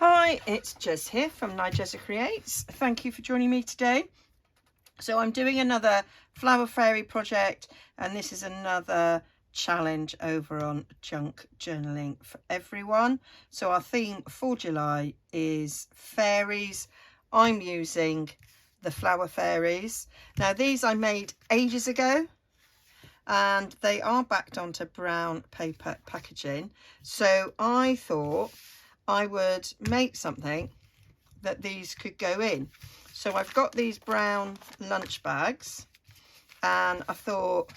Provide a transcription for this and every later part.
Hi, it's Jez here from Nigezza Creates. Thank you for joining me today. So I'm doing another flower fairy project, and this is another challenge over on Junk Journaling for Everyone. So our theme for July is fairies. I'm using the flower fairies. Now these I made ages ago, and they are backed onto brown paper packaging. So I thought I would make something that these could go in. So I've got these brown lunch bags, and I thought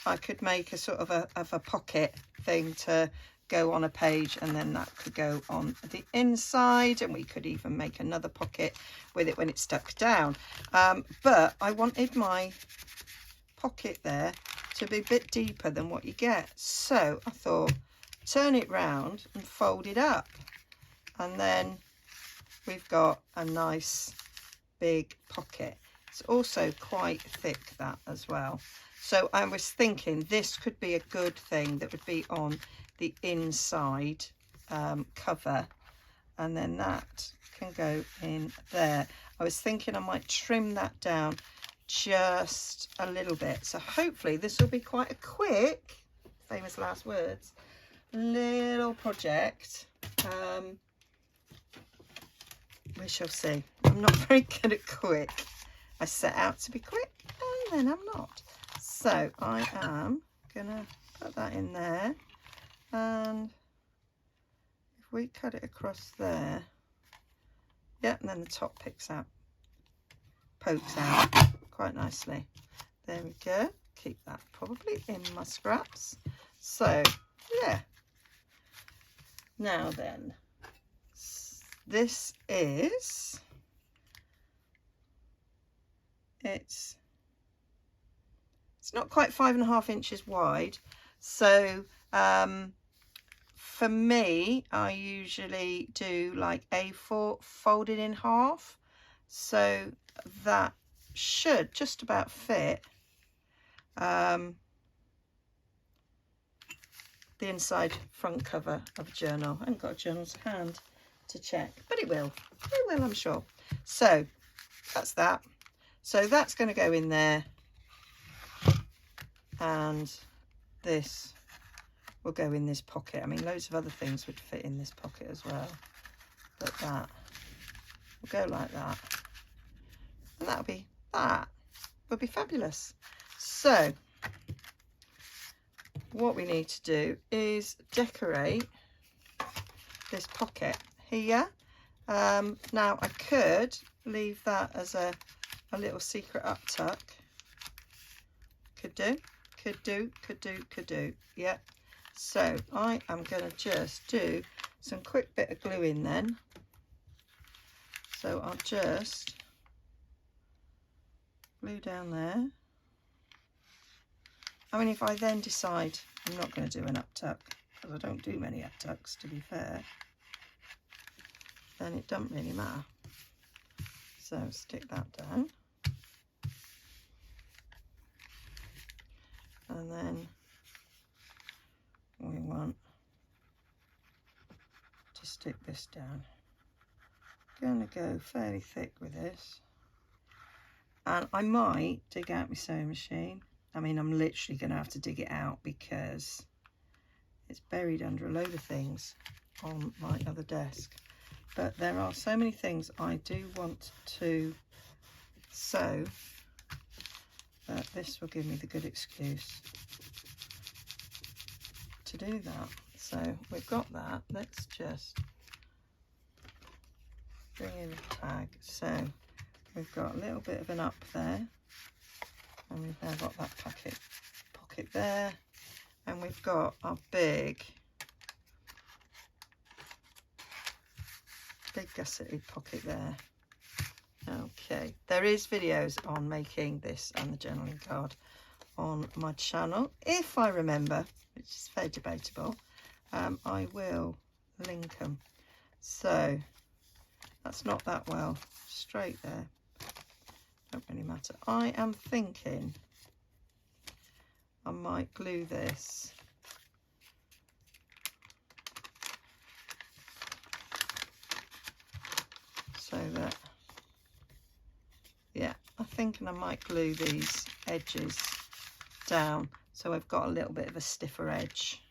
I could make a sort of a pocket thing to go on a page, and then that could go on the inside, and we could even make another pocket with it when it's stuck down. But I wanted my pocket there to be a bit deeper than what you get. So I thought, turn it round and fold it up. And then we've got a nice big pocket. It's also quite thick, that as well. So I was thinking this could be a good thing that would be on the inside cover, and then that can go in there. I was thinking I might trim that down just a little bit. So hopefully this will be quite a quick, famous last words, little project. We shall see. I'm not very good at quick. I set out to be quick and then I'm not. So I am gonna put that in there, and if we cut it across there, yeah, and then the top pokes out quite nicely. There we go. Keep that probably in my scraps. So yeah, now then, this is, it's not quite 5.5 inches wide. So for me, I usually do like A4 folded in half, so that should just about fit the inside front cover of a journal. I haven't got a journal to hand to check, but it will, I'm sure. So that's that. So that's going to go in there, and this will go in this pocket. I mean, loads of other things would fit in this pocket as well, but that will go like that, and that would be fabulous. So what we need to do is decorate this pocket here. Now I could leave that as a little secret up tuck. Could do. Yeah. So I am going to just do some quick bit of glue in then. So I'll just glue down there. I mean, if I then decide I'm not going to do an up tuck, because I don't do many up tucks, to be fair, then it doesn't really matter. So stick that down, and then we want to stick this down. Going to go fairly thick with this, and I might dig out my sewing machine. I mean, I'm literally going to have to dig it out because it's buried under a load of things on my other desk. But there are so many things I do want to sew that this will give me the good excuse to do that. So we've got that. Let's just bring in a tag. So we've got a little bit of an up there, and we've now got that pocket there, and we've got our big gusseted pocket there. Okay, there is videos on making this and the journaling card on my channel, if I remember, which is very debatable. I will link them. So that's not that well straight there, don't really matter. I am thinking I might glue this thinking I might glue these edges down so I've got a little bit of a stiffer edge.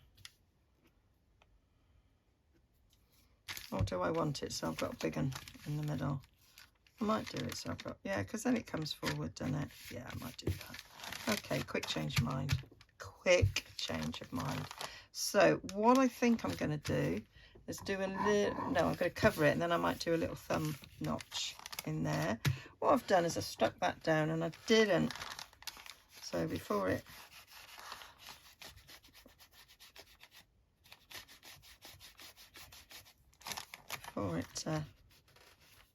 Or do I want it so I've got a big one in the middle? I might do it so I've got, yeah, because then it comes forward, doesn't it? Yeah, I might do that. Okay, quick change of mind. Quick change of mind. So what I think I'm going to do is do a little, no, I'm going to cover it and then I might do a little thumb notch in there. What I've done is I stuck that down and I didn't, so before it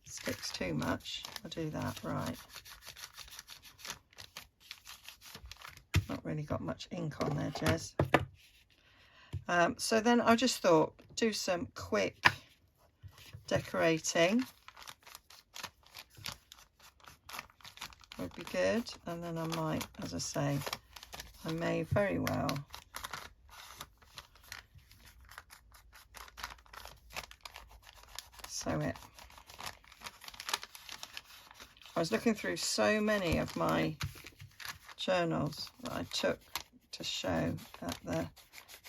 sticks too much, I'll do that. Right, not really got much ink on there, Jez. So then I just thought do some quick decorating would be good, and then I might, as I say, I may very well sew it. I was looking through so many of my journals that I took to show at the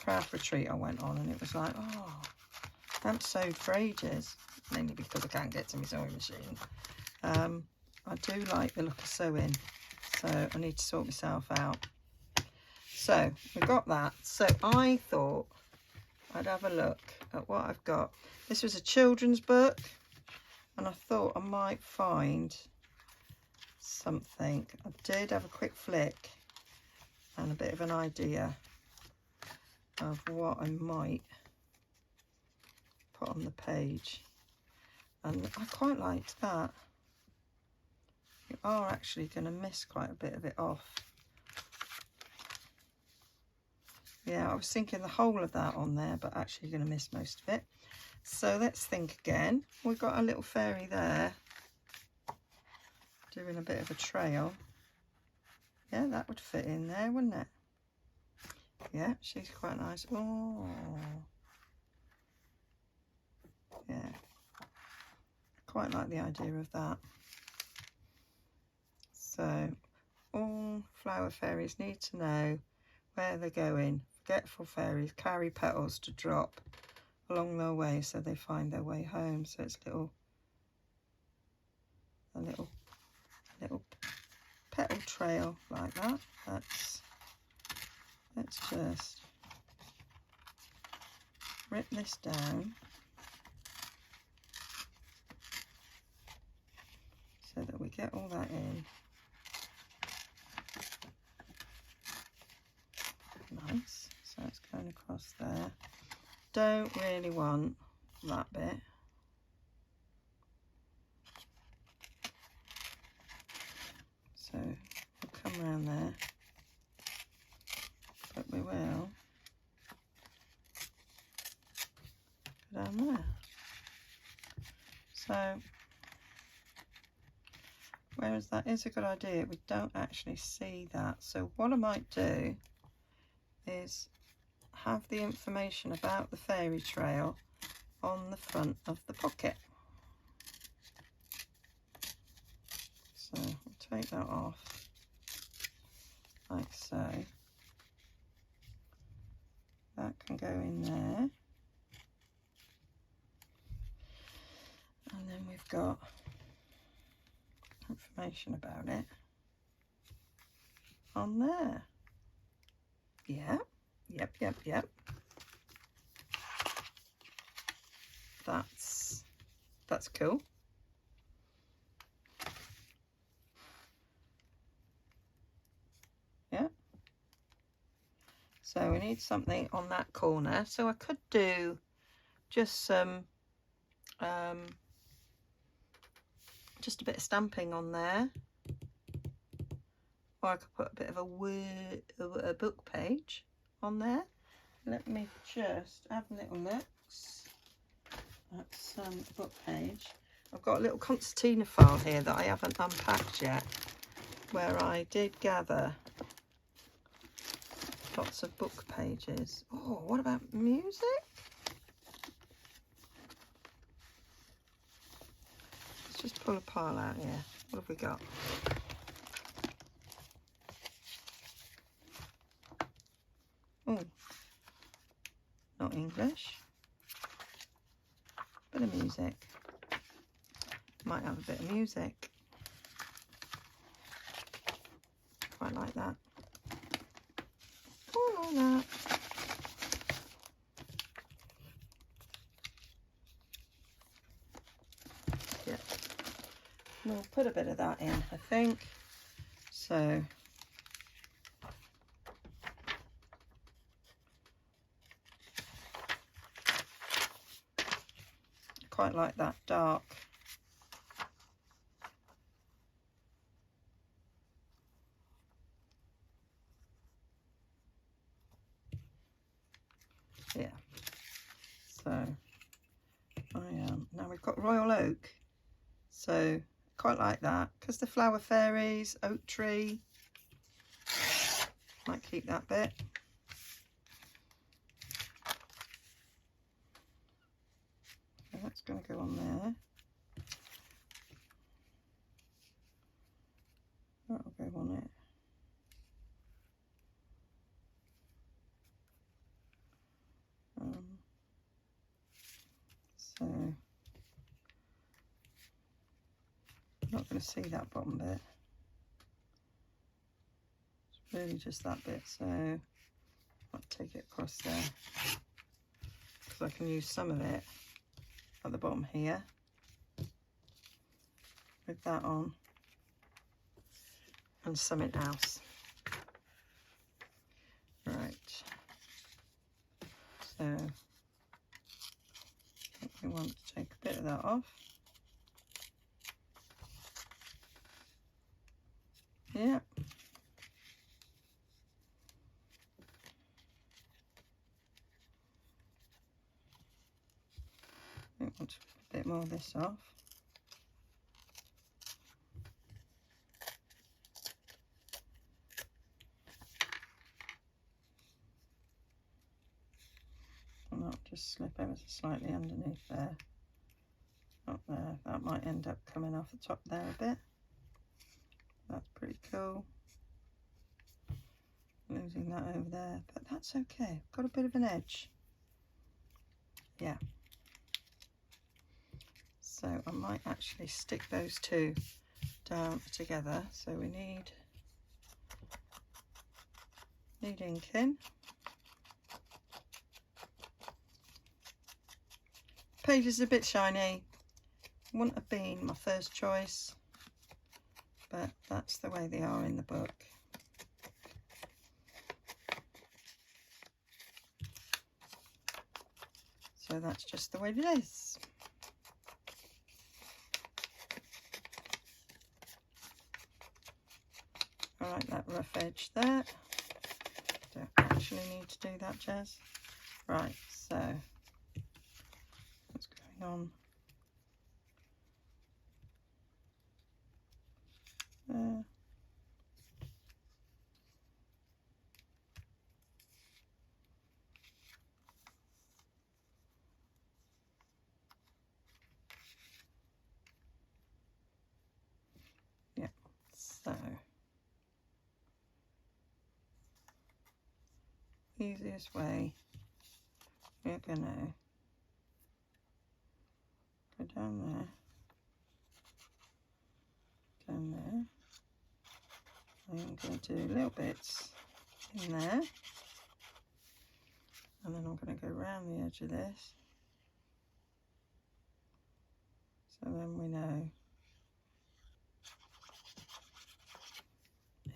craft retreat I went on, and it was like, oh, I haven't sewed for ages, mainly because I can't get to my sewing machine. I do like the look of sewing, so I need to sort myself out. So we got that. So I thought I'd have a look at what I've got. This was a children's book, and I thought I might find something. I did have a quick flick and a bit of an idea of what I might put on the page, and I quite liked that. You are actually going to miss quite a bit of it off. Yeah, I was thinking the whole of that on there, but actually going to miss most of it. So let's think again. We've got a little fairy there doing a bit of a trail. Yeah, that would fit in there, wouldn't it? Yeah, she's quite nice. Oh, yeah, quite like the idea of that. So all flower fairies need to know where they're going. Forgetful fairies carry petals to drop along their way so they find their way home. So it's a little petal trail like that. Let's just rip this down so that we get all that in. Nice. So it's going across there. Don't really want that bit. So we'll come around there, but we will go down there. So whereas that is a good idea, we don't actually see that. So what I might do is have the information about the fairy trail on the front of the pocket. So we'll take that off like so. That can go in there. And then we've got information about it on there. Yeah, yep. That's cool. Yeah. So we need something on that corner. So I could do just some, just a bit of stamping on there. Or I could put a bit of a book page on there. Let me just have a little look at some book page. I've got a little concertina file here that I haven't unpacked yet, where I did gather lots of book pages. Oh, what about music? Let's just pull a pile out here. What have we got? English. Bit of music. Might have a bit of music. Quite like that. Oh, like that. Yeah. We'll put a bit of that in, I think. So quite like that dark. Yeah. So now we've got royal oak. So quite like that because the flower fairies, oak tree. Might keep that bit. So that's going to go on there. That'll go on it. So I'm not going to see that bottom bit. It's really just that bit. So I'll take it across there because I can use some of it at the bottom here with that on and something else. Right. So I think we want to take a bit of that off. Yeah. I think want to put a bit more of this off. And that'll just slip ever so slightly underneath there. Up there. That might end up coming off the top there a bit. That's pretty cool. Losing that over there, but that's okay. Got a bit of an edge. Yeah. So I might actually stick those two down together. So we need ink in. Page is a bit shiny. Wouldn't have been my first choice, but that's the way they are in the book. So that's just the way it is. I like that rough edge there. Don't actually need to do that, Jazz. Right, so what's going on there? Yeah, so easiest way, we're gonna go down there, I'm going to do little bits in there, and then I'm going to go around the edge of this, so then we know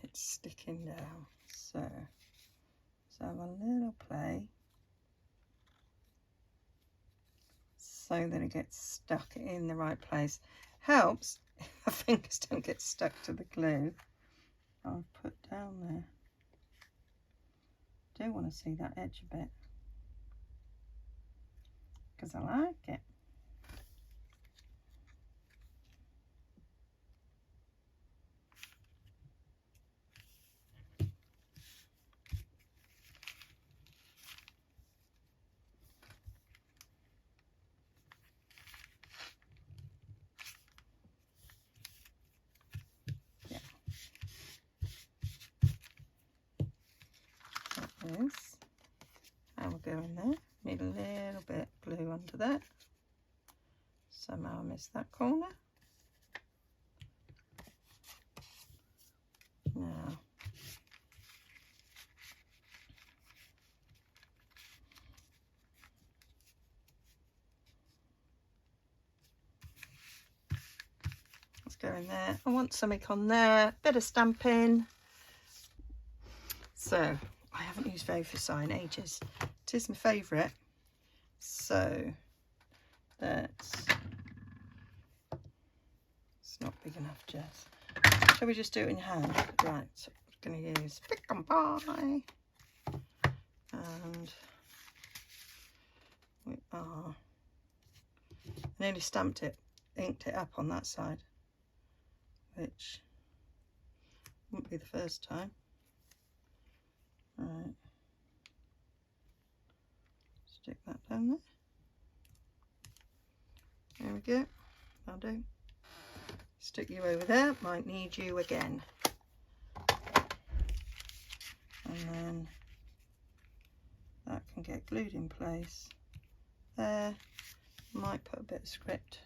it's sticking down. So let's have a little play so that it gets stuck in the right place. Helps if my fingers don't get stuck to the glue I've put down there. Do want to see that edge a bit because I like it. Yeah. That is how we're going there. need a little bit of glue under there. Somehow I missed that corner. Now, let's go in there. I want something on there, bit of stamping. So I haven't used Fairies in ages. It is my favourite. So that's, it's not big enough, Jess. Shall we just do it in hand? Right, so I'm going to use Pick and Pie. And we are, I nearly stamped it, inked it up on that side, which wouldn't be the first time. Right, stick that down there. There we go, that'll do. Stick you over there, might need you again. And then that can get glued in place there. Might put a bit of script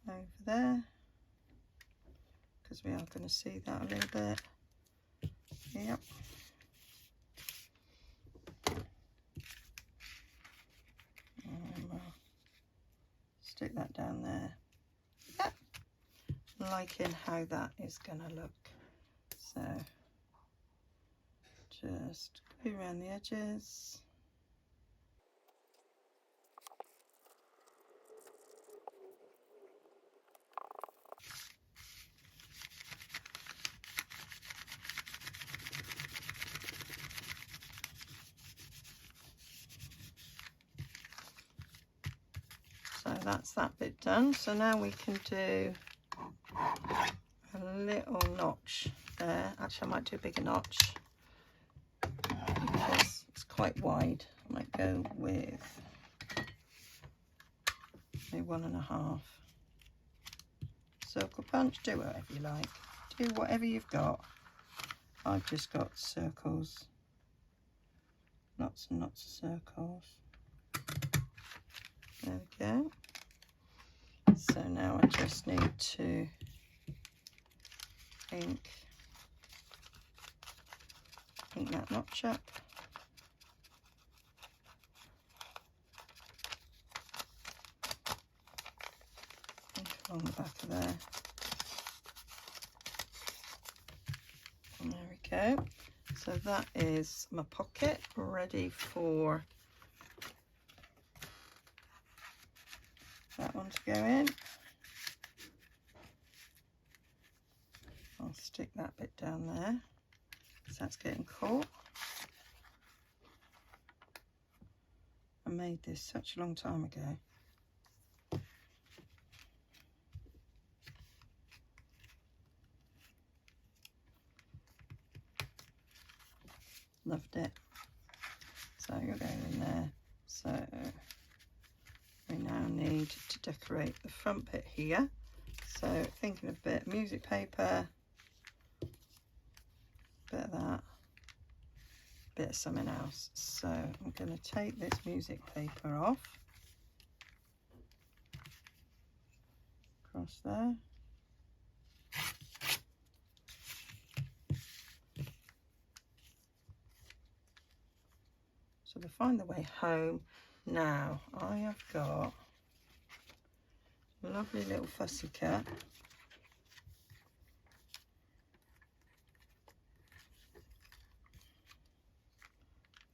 over there, because we are going to see that a little bit. Yep. And we'll stick that down there. Yep. Liking how that is going to look. So just glue around the edges. So that's that bit done. So now we can do a little notch there. Actually, I might do a bigger notch because it's quite wide. I might go with maybe 1.5. Circle punch, do whatever you like. Do whatever you've got. I've just got circles. Lots and lots of circles. There we go. So now I just need to ink that notch up. Ink along the back of there. And there we go. So that is my pocket ready for that one to go in. I'll stick that bit down there because that's getting caught. I made this such a long time ago. Loved it. So you're going in there. So we now need to decorate the front bit here. So thinking of a bit of music paper, bit of that, bit of something else. So I'm going to take this music paper off, across there. So to find the way home, now I have got a lovely little fussy cut.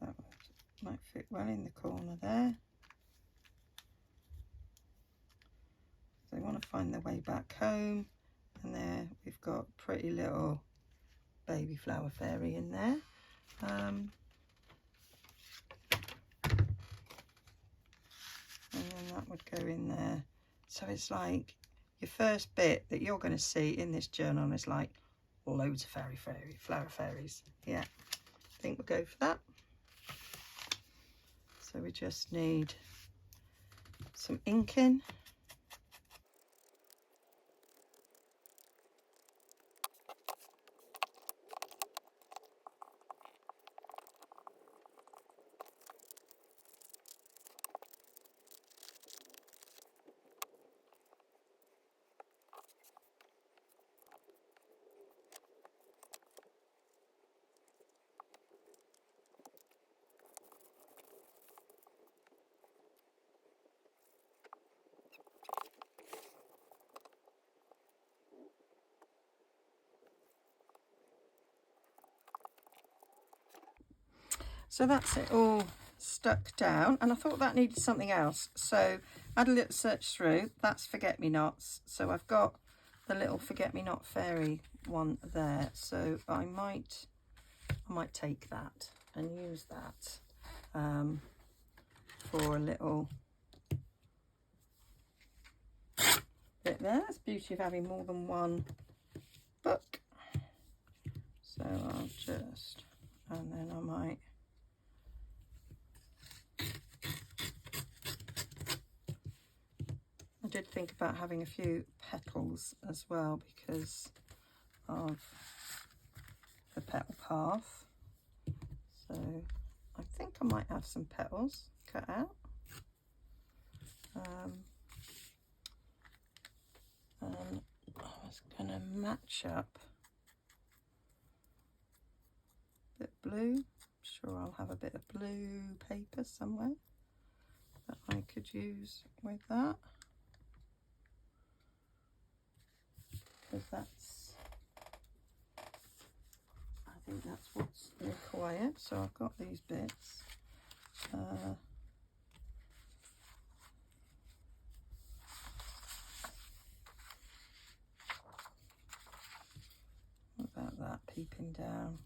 That might fit well in the corner there. So they want to find their way back home, and there we've got a pretty little baby flower fairy in there. And then that would go in there. So it's like your first bit that you're going to see in this journal is like loads of flower fairies. Yeah, I think we'll go for that. So we just need some inking. So that's it all stuck down, and I thought that needed something else, so I had a little search through. That's forget-me-nots, so I've got the little forget-me-not fairy one there, so I might take that and use that for a little bit there. That's the beauty of having more than one book. So I'll just, and then I might I did think about having a few petals as well because of the petal path. So I think I might have some petals cut out. And I was going to match up a bit blue. I'm sure I'll have a bit of blue paper somewhere that I could use with that. Because I think that's what's required. So I've got these bits. What about that peeping down?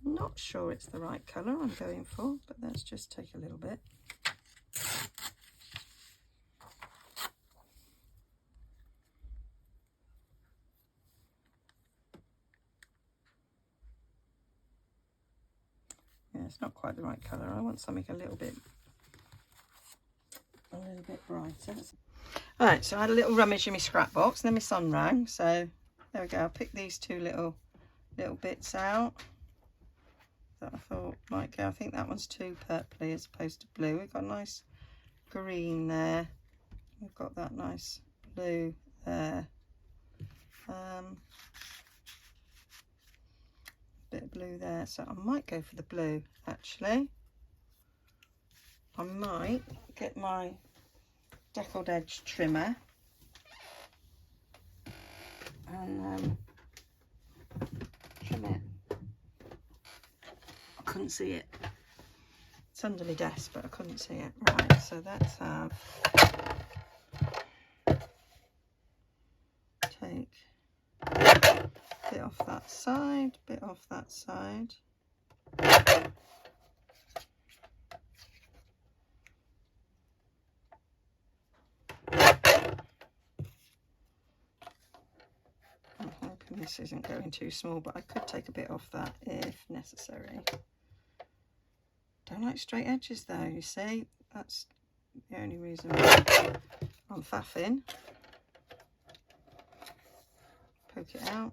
Not sure it's the right colour I'm going for, but let's just take a little bit. Yeah, it's not quite the right colour. I want something a little bit brighter. Alright, so I had a little rummage in my scrap box, and then my sun rang, so there we go. I'll pick these two little bits out that I thought might go. I think that one's too purpley as opposed to blue. We've got a nice green there. We've got that nice blue there. Bit of blue there, so I might go for the blue actually. I might get my deckled edge trimmer and trim it. I couldn't see it. It's under my desk, but I couldn't see it. Right, so let's have take a bit off that side, bit off that side. I'm hoping this isn't going too small, but I could take a bit off that if necessary. Don't like straight edges though, you see. That's the only reason I'm faffing. Poke it out.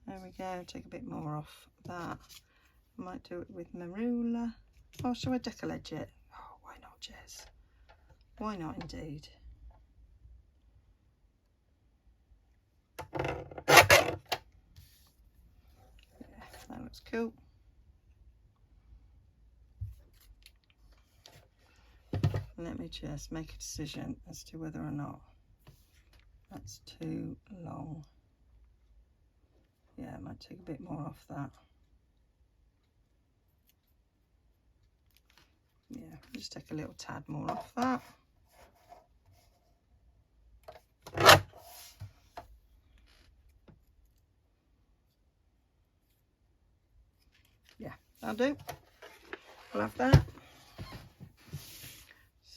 There we go. Take a bit more off that. I might do it with my ruler. Oh, shall I deckle edge it? Oh, why not, Jez? Why not indeed? Yeah, that looks cool. Let me just make a decision as to whether or not that's too long. Yeah, I might take a bit more off that. Yeah, just take a little tad more off that. Yeah, that'll do. We'll have that.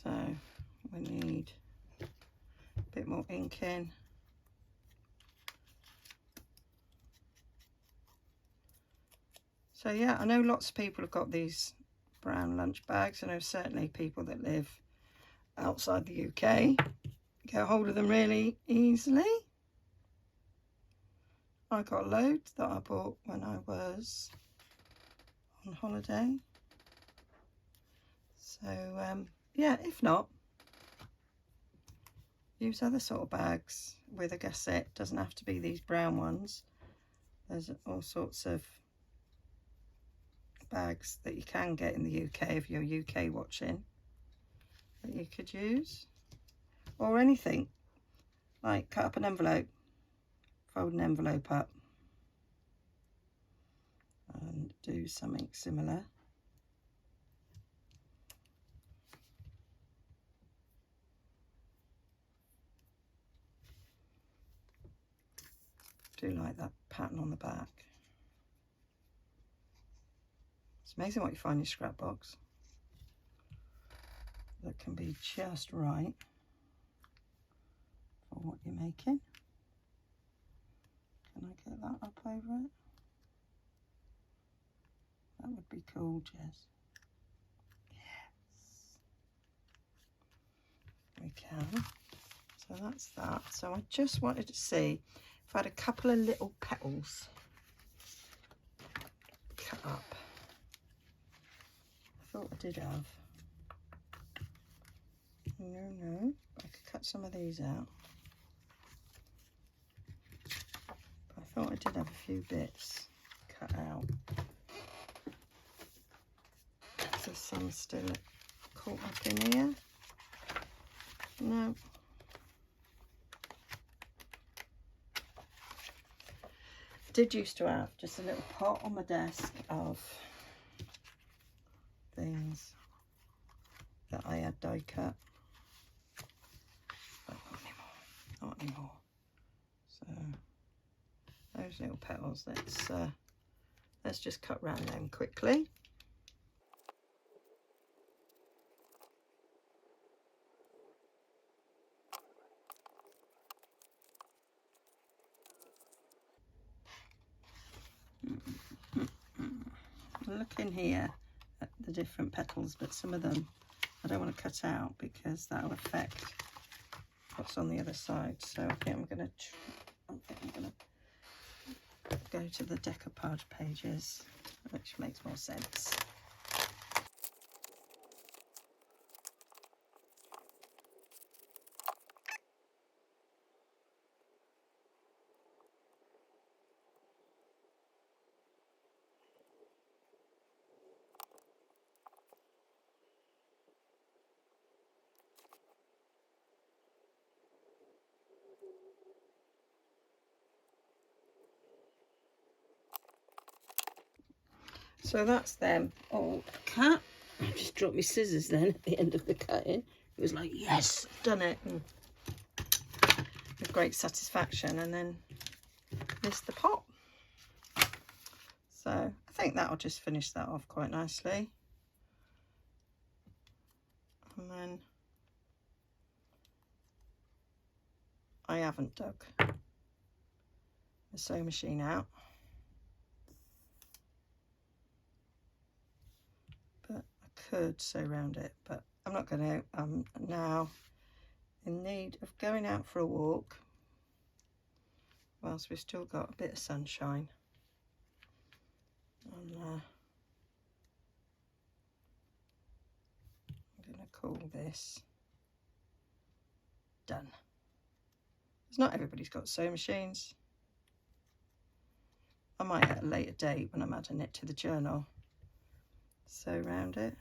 So we need a bit more ink in. So yeah, I know lots of people have got these brown lunch bags. I know certainly people that live outside the UK get hold of them really easily. I got loads that I bought when I was on holiday. So yeah, if not, use other sort of bags with a gusset. Doesn't have to be these brown ones. There's all sorts of bags that you can get in the UK if you're UK watching that you could use, or anything like cut up an envelope, fold an envelope up, and do something similar. Do like that pattern on the back. It's amazing what you find in your scrap box that can be just right for what you're making. Can I get that up over it? That would be cool, Jess. Yes. We can. So that's that. So I just wanted to see if I had a couple of little petals cut up. I thought I did have. No, I could cut some of these out. But I thought I did have a few bits cut out. So some still caught up in here. No. I did used to have just a little pot on my desk of things that I had die cut. But not anymore. So those little petals, let's just cut round them quickly. Look in here at the different petals, but some of them I don't want to cut out because that will affect what's on the other side. So I think I'm going to go to the decoupage pages, which makes more sense. So that's them all cut. I just dropped my scissors then at the end of the cutting. It was like, yes, I've done it. And with great satisfaction. And then this the pot. So I think that'll just finish that off quite nicely. And then I haven't dug the sewing machine out. Could sew around it, but I'm not going to. I'm now in need of going out for a walk whilst we've still got a bit of sunshine. And I'm going to call this done. Because not everybody's got sewing machines. I might at a later date, when I'm adding it to the journal, sew around it.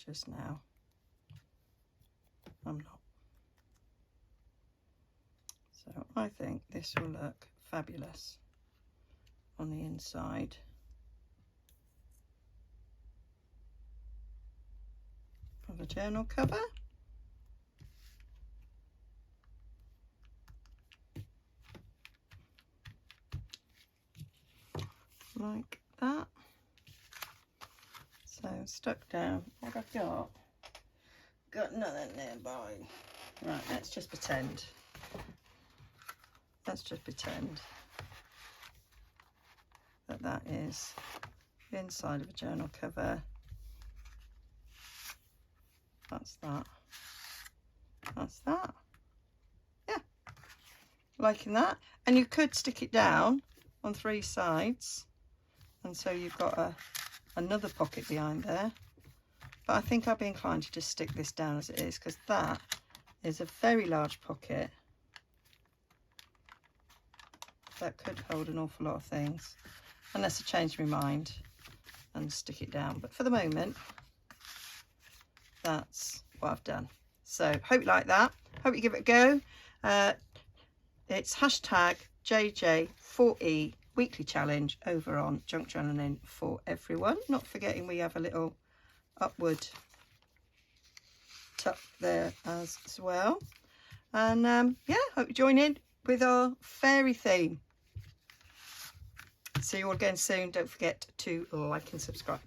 Just now I'm not. So I think this will look fabulous on the inside of a journal cover. Like that. So stuck down, what have I got? Got nothing nearby. Right, let's just pretend. Let's just pretend that that is the inside of a journal cover. That's that. That's that. Yeah, liking that. And you could stick it down on 3 sides, and so you've got another pocket behind there, but I think I'd be inclined to just stick this down as it is, because that is a very large pocket that could hold an awful lot of things, unless I change my mind and stick it down. But for the moment, that's what I've done. So hope you like that. Hope you give it a go. It's hashtag JJ4E weekly challenge over on Junk Journaling for Everyone. Not forgetting we have a little upward tuck there as well. And yeah, hope you join in with our fairy theme. See you all again soon. Don't forget to like and subscribe.